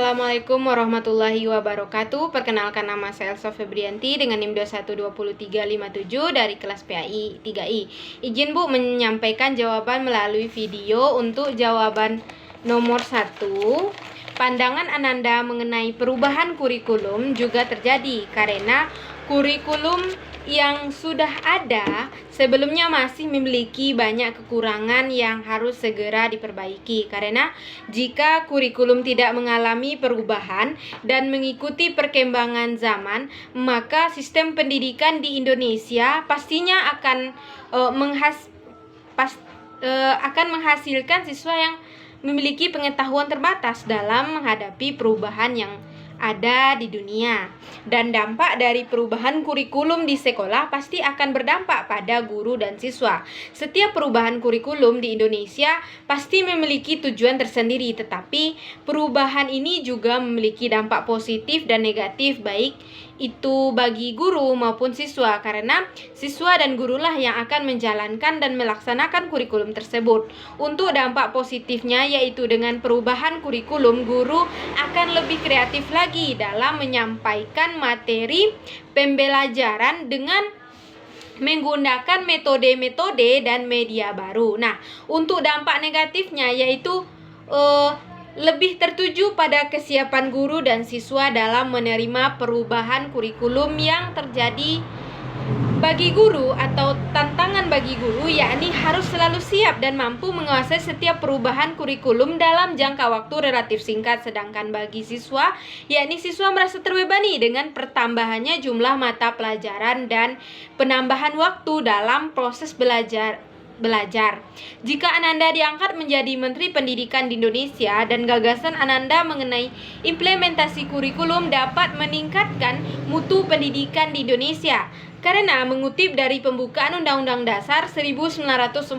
Assalamualaikum warahmatullahi wabarakatuh. Perkenalkan, nama saya Elsa Febrianti dengan NIM 212357 dari kelas PAI 3I. Izin Bu menyampaikan jawaban melalui video untuk jawaban nomor 1. Pandangan Ananda mengenai perubahan kurikulum juga terjadi karena kurikulum yang sudah ada sebelumnya masih memiliki banyak kekurangan yang harus segera diperbaiki. Karena jika kurikulum tidak mengalami perubahan dan mengikuti perkembangan zaman, maka sistem pendidikan di Indonesia pastinya akan menghasilkan siswa yang memiliki pengetahuan terbatas dalam menghadapi perubahan yang ada di dunia. Dan dampak dari perubahan kurikulum di sekolah pasti akan berdampak pada guru dan siswa. Setiap perubahan kurikulum di Indonesia pasti memiliki tujuan tersendiri, tetapi perubahan ini juga memiliki dampak positif dan negatif, baik itu bagi guru maupun siswa, karena siswa dan gurulah yang akan menjalankan dan melaksanakan kurikulum tersebut. Untuk dampak positifnya, yaitu dengan perubahan kurikulum, guru akan lebih kreatif lagi dalam menyampaikan materi pembelajaran dengan menggunakan metode-metode dan media baru. Nah, untuk dampak negatifnya yaitu lebih tertuju pada kesiapan guru dan siswa dalam menerima perubahan kurikulum yang terjadi. Bagi guru atau tantangan bagi guru yakni harus selalu siap dan mampu menguasai setiap perubahan kurikulum dalam jangka waktu relatif singkat. Sedangkan bagi siswa, yakni siswa merasa terbebani dengan pertambahannya jumlah mata pelajaran dan penambahan waktu dalam proses belajar. Jika Ananda diangkat menjadi Menteri Pendidikan di Indonesia dan gagasan Ananda mengenai implementasi kurikulum dapat meningkatkan mutu pendidikan di Indonesia, karena mengutip dari pembukaan Undang-Undang Dasar 1945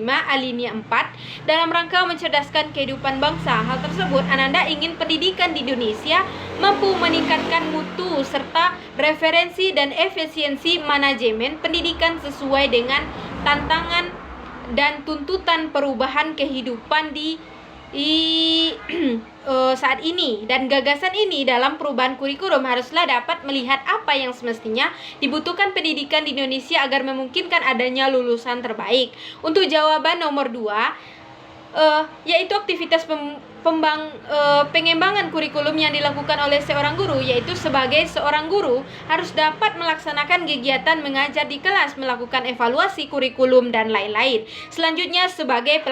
alinea 4 dalam rangka mencerdaskan kehidupan bangsa. Hal tersebut Ananda ingin pendidikan di Indonesia mampu meningkatkan mutu serta referensi dan efisiensi manajemen pendidikan sesuai dengan tantangan dan tuntutan perubahan kehidupan di saat ini. Dan gagasan ini dalam perubahan kurikulum haruslah dapat melihat apa yang semestinya dibutuhkan pendidikan di Indonesia agar memungkinkan adanya lulusan terbaik. Untuk jawaban nomor 2, yaitu aktivitas pengembangan kurikulum yang dilakukan oleh seorang guru, yaitu sebagai seorang guru harus dapat melaksanakan kegiatan mengajar di kelas, melakukan evaluasi kurikulum dan lain-lain. Selanjutnya, sebagai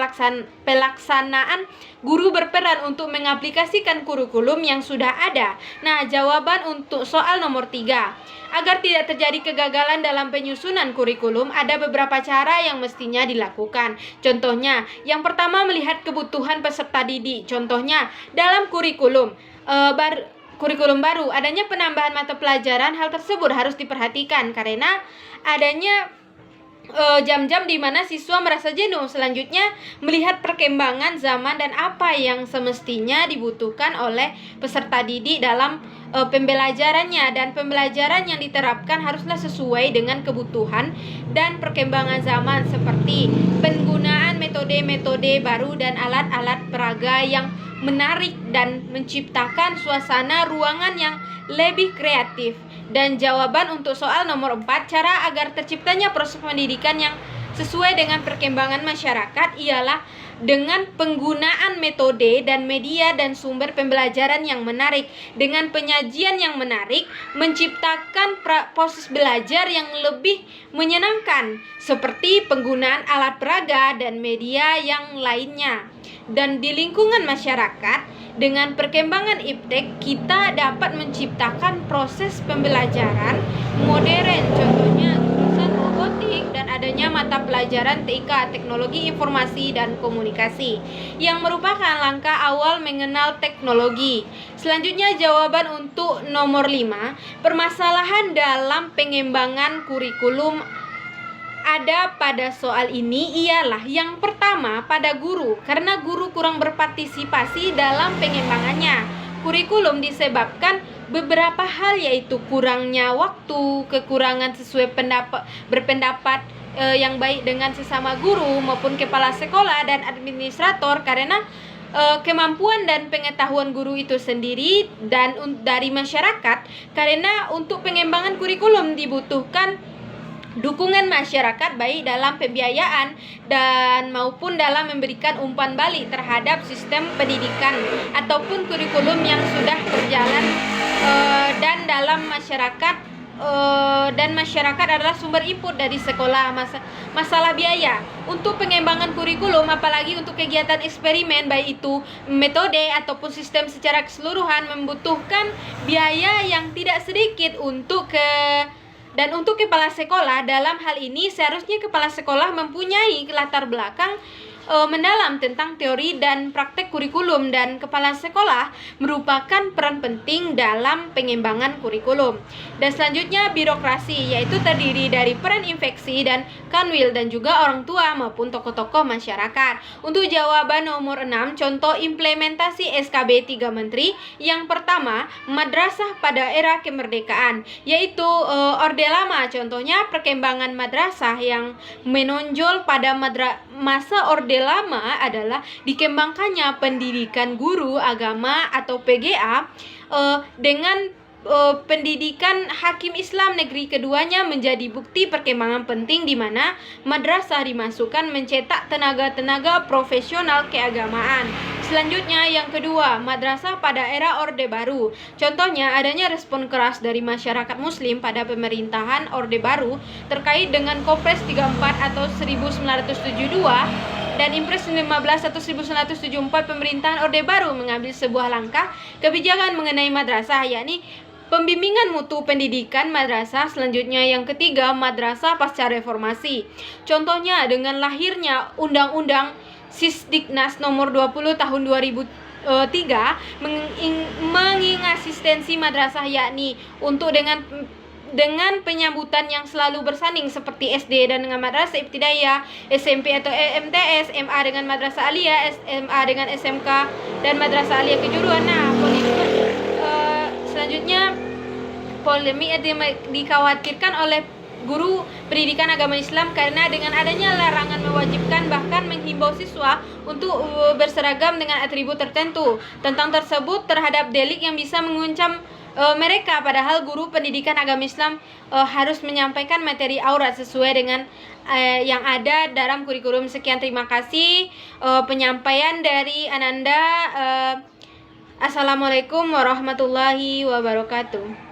pelaksanaan, guru berperan untuk mengaplikasikan kurikulum yang sudah ada. Nah, jawaban untuk soal nomor 3. Agar tidak terjadi kegagalan dalam penyusunan kurikulum, ada beberapa cara yang mestinya dilakukan. Contohnya, yang pertama, melihat kebutuhan peserta didik. Contohnya, dalam kurikulum baru adanya penambahan mata pelajaran, hal tersebut harus diperhatikan karena adanya jam-jam di mana siswa merasa jenuh. Selanjutnya, melihat perkembangan zaman dan apa yang semestinya dibutuhkan oleh peserta didik dalam pembelajarannya, dan pembelajaran yang diterapkan haruslah sesuai dengan kebutuhan dan perkembangan zaman, seperti penggunaan metode-metode baru dan alat-alat peraga yang menarik dan menciptakan suasana ruangan yang lebih kreatif. Dan jawaban untuk soal nomor 4, cara agar terciptanya proses pendidikan yang sesuai dengan perkembangan masyarakat ialah dengan penggunaan metode dan media dan sumber pembelajaran yang menarik. Dengan penyajian yang menarik, menciptakan proses belajar yang lebih menyenangkan, seperti penggunaan alat peraga dan media yang lainnya. Dan di lingkungan masyarakat, dengan perkembangan iptek, kita dapat menciptakan proses pembelajaran modern, contohnya jurusan robotik dan adanya mata pelajaran TIK, Teknologi Informasi dan Komunikasi, yang merupakan langkah awal mengenal teknologi. Selanjutnya, jawaban untuk nomor 5, permasalahan dalam pengembangan kurikulum ada pada soal ini ialah yang pertama pada guru, karena guru kurang berpartisipasi dalam pengembangannya. Kurikulum disebabkan beberapa hal, yaitu kurangnya waktu, kekurangan sesuai berpendapat yang baik dengan sesama guru maupun kepala sekolah dan administrator, karena kemampuan dan pengetahuan guru itu sendiri dan dari masyarakat, karena untuk pengembangan kurikulum dibutuhkan dukungan masyarakat baik dalam pembiayaan dan maupun dalam memberikan umpan balik terhadap sistem pendidikan ataupun kurikulum yang sudah berjalan, dan dalam masyarakat dan masyarakat adalah sumber input dari sekolah. Masalah biaya untuk pengembangan kurikulum, apalagi untuk kegiatan eksperimen baik itu metode ataupun sistem secara keseluruhan, membutuhkan biaya yang tidak sedikit untuk kepala sekolah. Dalam hal ini seharusnya kepala sekolah mempunyai latar belakang mendalam tentang teori dan praktek kurikulum, dan kepala sekolah merupakan peran penting dalam pengembangan kurikulum. Dan selanjutnya birokrasi, yaitu terdiri dari peran infeksi dan kanwil dan juga orang tua maupun tokoh-tokoh masyarakat. Untuk jawaban nomor 6, contoh implementasi SKB 3 Menteri. Yang pertama, madrasah pada era kemerdekaan, yaitu Orde Lama. Contohnya perkembangan madrasah yang menonjol pada masa Orde Lama adalah dikembangkannya pendidikan guru agama atau PGA dengan pendidikan hakim Islam negeri. Keduanya menjadi bukti perkembangan penting di mana madrasah dimasukkan mencetak tenaga-tenaga profesional keagamaan. Selanjutnya yang kedua, madrasah pada era Orde Baru. Contohnya adanya respon keras dari masyarakat muslim pada pemerintahan Orde Baru terkait dengan Kepres 34 atau 1972 dan Impres 15 atau 1974. Pemerintahan Orde Baru mengambil sebuah langkah kebijakan mengenai madrasah, yakni pembimbingan mutu pendidikan madrasah. Selanjutnya yang ketiga, madrasah pasca reformasi. Contohnya dengan lahirnya Undang-Undang Sisdiknas nomor 20 tahun 2003 mengasistensi madrasah, yakni untuk dengan penyambutan yang selalu bersanding seperti SD dan dengan madrasah ibtidaiyah, SMP atau MTS, MA dengan madrasah aliyah, SMA dengan SMK dan madrasah aliyah kejuruan. Nah, selanjutnya polemik dikhawatirkan oleh guru pendidikan agama Islam karena dengan adanya larangan mewajibkan bahkan menghimbau siswa untuk berseragam dengan atribut tertentu. Tentang tersebut terhadap delik yang bisa mengancam mereka, padahal guru pendidikan agama Islam harus menyampaikan materi aurat sesuai dengan yang ada dalam kurikulum. Sekian, terima kasih penyampaian dari Ananda. Assalamualaikum warahmatullahi wabarakatuh.